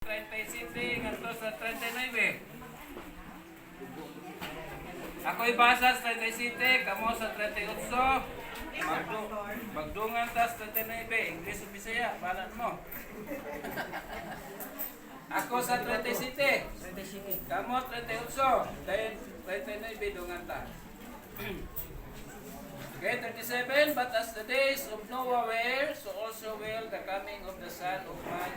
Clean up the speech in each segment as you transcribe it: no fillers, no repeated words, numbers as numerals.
37 ngadto sa 39. Ako'y basa sa 37, kamo sa 38. Magdungan ta sa 39, English o Bisaya, bahala mo. Ako sa 37, kamo 38, dahil 39 dungan ta. Okay, 37, but as the days of Noah were, so also will the coming of the Son of Man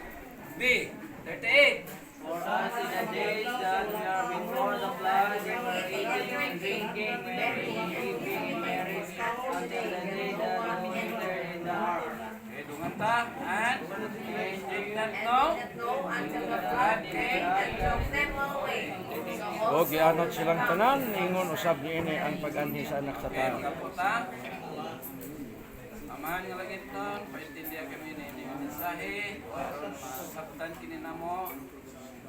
be. 38. For us in the days that we are before the flood, we were eating and drinking, marrying, giving in marriage, until the day that we entered in the ark. Okay, dungan ta, and did not know until the flood came and took them away. O gianot silang tanan, ingon usab niini ang pag-anhi sa anak sa Okay, tao. mga puta. Amahan nga langit nun, paintindihan kami ni mensahe, aron masabtan kini namo,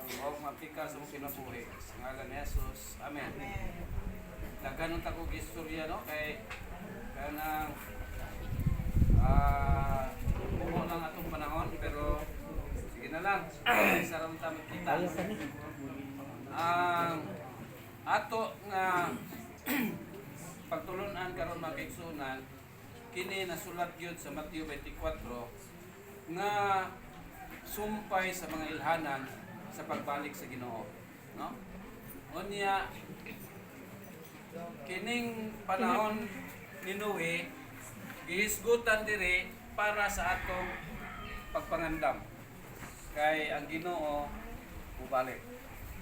o mapika sa mong kinabuhi. Sa ngalan ni Jesus. Amen. Nagkanon ta kong istorya, no? Kay kanang buho lang atong panahon, pero sige na lang. Sa ramta magkita. Ang ato nga pagtulunan karon mga kaigsunan, kini nasulat gyud sa Mateo 24 nga sumpay sa mga ilhanan sa pagbalik sa Ginoo, no? Unya kining panahon ni Noe gihisgutan diri para sa atong pagpangandam kay ang Ginoo mubalik.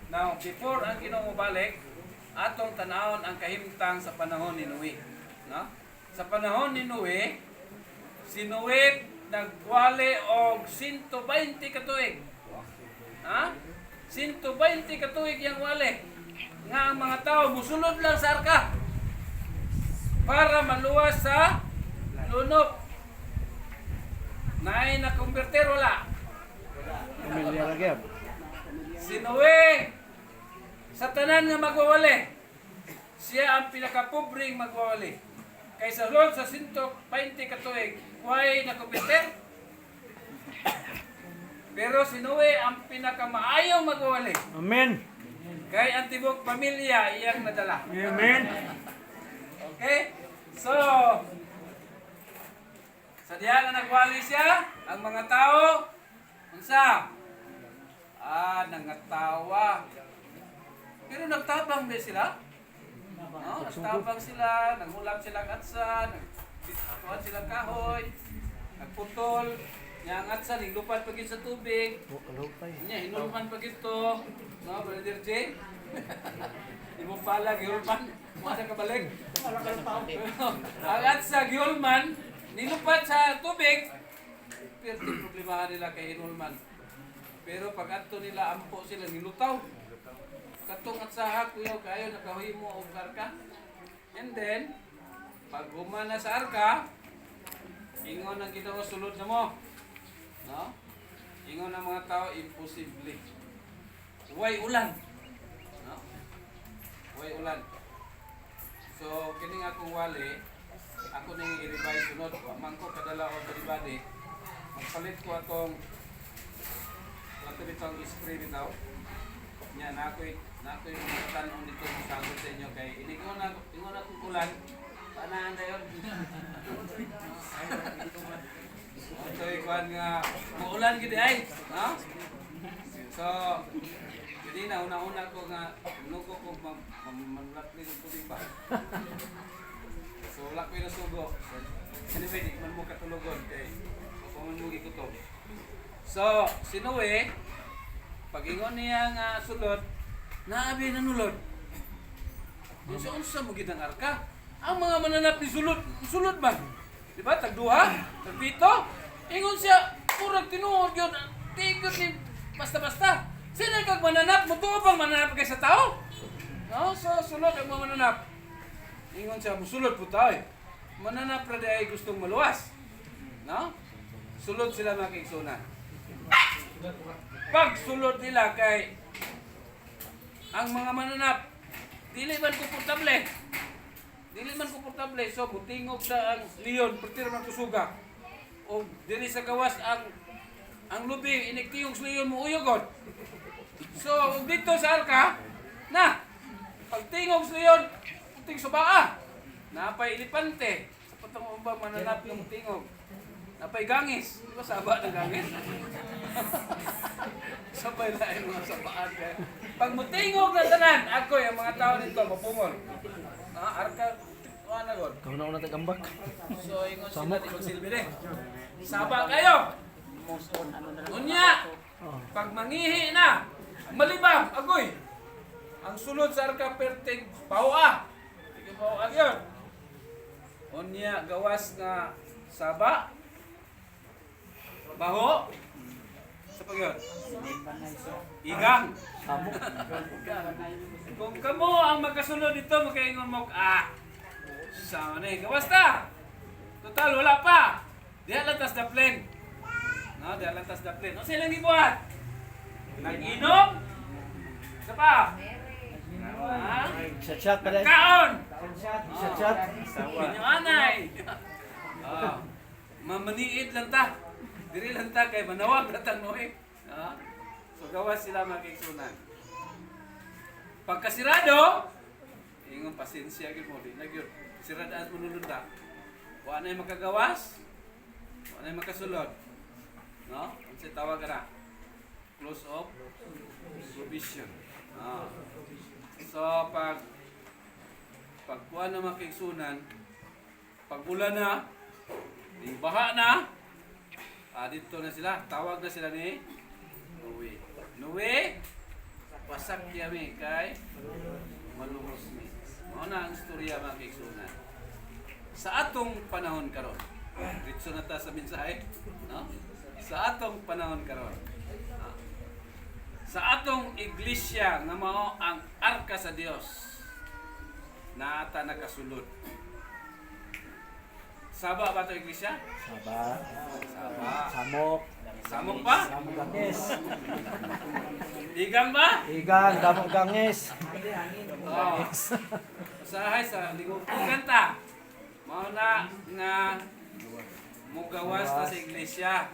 Now, before ang Ginoo mubalik, atong tanawon ang kahimtang sa panahon ni Noe, no? Sa panahon ni Noe, si Noe nagwali og 120 katuig. Ha? 120 katuig yang wali. Nga ang mga tao musulod lang sa arka para maluwas sa lunok. Naay na kumberter wala. Pamilya ra gyud. Si Noe sa tanan nga magwawali, siya ang pinakapubring magwawali. Kaysa ron sa 120 katuig, why nakumpiter? Pero si Noe ang pinakamaayaw magwawali. Amen. Kay ang tibok pamilya iyang nadala. Amen. Okay? So, sa diha nga nagwali siya, ang mga tao, unsa? Nangatawa. Pero nagtabang din sila. No, nagtabang sila, nangulap silang atsa, nagtuan silang kahoy, nagputol, niya ang atsa, nilupad pagin sa tubig, niya hinulman pagin to, no, Brother J? Imong pala, gihulman, muna ka balik. Ang atsa, gihulman, nilupad sa tubig, pero di problemahan nila kay hinulman. Pero pag ato nila, ampo sila, nilutaw. Katong at sahag kuya kayo nakahimo og arka. And then pag humana sa arka, ingon ang Ginoo sulod na mo. No? Ingon ang mga tao imposible. Way ulan. No? Way ulan. So kining akong wali, ako ning i-revise sunod. Man ko kadala og everybody. Magpalit ko atong lato bitong spray bitaw. Nya nakoy tanong dito sa sagot sa inyo kay ingon na kung ulan panaan dayon. So ikuan nga muulan gid ay, no? So gidi na una ko nga nuko ko manlat ni tubig ba. So wala ko na sugo. Anyway, di man mo katulugon kay kung mo gikutob. So si Noe pag-ingon niya nga sulod, naabi na nulod. Yung sa unsa mo gid ang arka? Ang mga mananap ni sulod man. Di ba? Tagduha, tagpito. Ingon siya, murag tinuod yun. Tigod ni basta-basta. Sino kag mananap? Mutuo bang mananap kay sa tao? No? So, sulod ang mga mananap. Ingon siya, musulod po tayo. Mananap na ay gustong maluwas. No? Sulod sila mga kaigsunan. Pag sulod nila kay ang mga mananap dili man komportable so butingog na ang leon pertira man kusuga o dili sa gawas ang ang lubi inikiyong sluyon mo uyogod. So dito sa arka na pagtingog sluyon puting subaa. Napay ilipante sa patong umbang mananap ng tingog. Napay gangis. Di ba saba ng gangis? Sabay lain mga sabaan kaya. Pag mutingog na tanan, ako yung mga tao dito mapungol. Arka ano god. Kung na tagambak. So ingon sila di magsilbi din. Saba kayo. Unya, pag mangihi na, malibang, agoy. Ang sulod sa arka perting bawa. Sige bawa yun. Unya, gawas nga saba, baho, sa pag yun? Igang. Kung kamo ang magkasunod dito, magkaingon mo, sama na gawas ta. Total, wala pa. Diha lantas na plane. No, diha lantas na plane. O silang gibuhat? Nag-inom? Isa pa? Chat pala. Kaon! Chat. Inyong anay. Mamaniid lang ta. Diri lang ta kay manawag na tanoy. So gawas sila magigsunan. Pagkasirado, ingon pasensya gyud mo di na gyud. Siradaan mo nulunda. Wa na makagawas. Wa na makasulod. No? Unsa tawag kana? Close of provision. So pag kuha na makigsunan, pag ulan na, yung baha na, dito na sila, tawag na sila ni Noe. Noe, wasak kami kay malumos ni. Mao na ang istorya mga kaigsunan. Sa atong panahon karon, ditso na ta sa mensahe, no? Sa atong panahon karon. Sa atong iglesia nga mao ang arka sa Dios. Naata nakasulod. Saba ba ito iglesia? Saba. Saba. Samok. Samok pa? Samok gangis. Igang ba? Igang, damok gangis. Oo. Usahay sa lingkugan ta. Mao na nga mugawas na sa iglesia.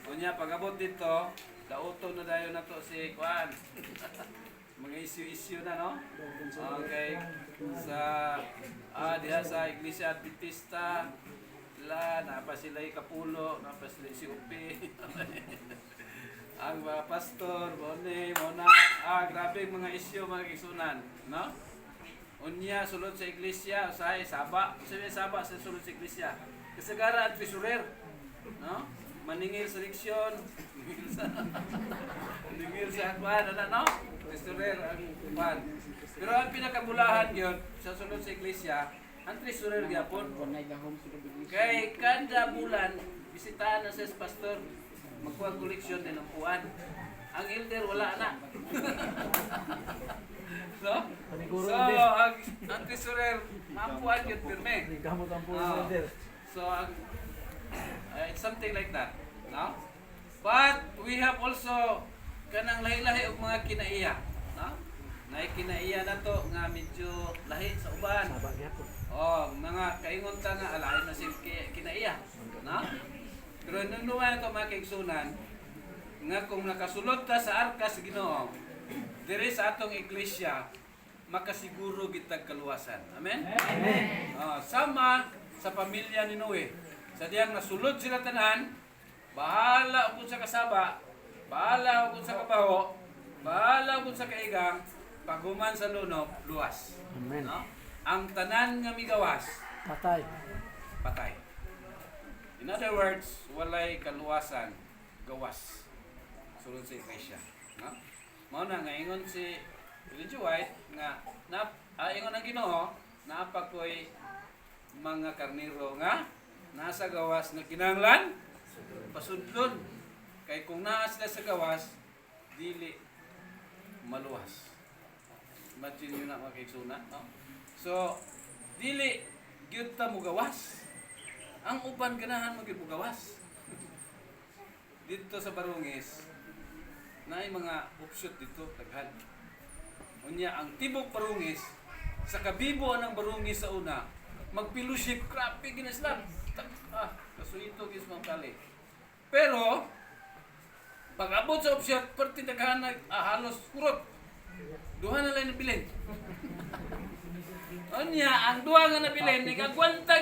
Kunya pag-abot dito, dauto na dayon nato si Kuan. Mga issue na no? Okay. Sa diha sa Iglesia Adventista napa sila ikapulo, napa sila si Upi. Ang mga pastor, mona, grabe mga issue mga kisunan, no? Unya sulod sa iglesia, usahay saba, sabi saba sa sulod sa iglesia. Kasagaran at pisurer, no? Maningil sa leksyon, maningil sa kwan, no? Treasurer ang kwan. Pero ang pinakabulahan yun, sa sunod sa iglesia, ang treasurer gyapon. Kay kada bulan, bisitahan na sa pastor, magkuha koleksyon din ng puan. Ang elder wala na. So, ang treasurer, mapuan yun pirme. Gamot ang pulo elder. So, it's something like that. No? But we have also kanang lahi-lahi og mga kinaiya, no? Nay kinaiya na to nga medyo lahi sa uban. Saba gyapon. Mga kaingon ta nga alahin na si kinaiya, no? Pero nunuwa na to mga kaigsunan nga kung nakasulod ta sa arka sa Ginoo, diri sa atong iglesia makasiguro kitag kaluwasan. Amen? Amen. Sama sa pamilya ni Noe. Sa diyang nasulod sila tanan, bahala kung sa kasaba, bahala kung sa kabaho, bahala kung sa kaigang, paghuman sa lunog, luwas. Amen. No? Ang tanan nga migawas, Patay. patay. In other words, walay kaluwasan, gawas. Sulod sa iglesia. No? Mao na nga ingon si Elijah White nga ingon ang Ginoo, naapa ko'y mga karniro nga nasa gawas na kinahanglan pasudlon. Kay kung naa sila sa gawas, dili maluwas. Imagine nyo na mga kaigsuna, no? So, dili gyud ta mo gawas. Ang uban ganahan mo gyud mo gawas. Dito sa Barungis, naay mga offshoot dito, daghan. Unya ang tibok Barungis, sa kabibo ng Barungis sa una, magpiluship, grabe ginislam. Kasuito gis mga kali. Pero, Pag abot sa opsyon, perti daghan halos kurot. Duha na lang nabilin. Onya, ang duha nga nabilin, nagagwantag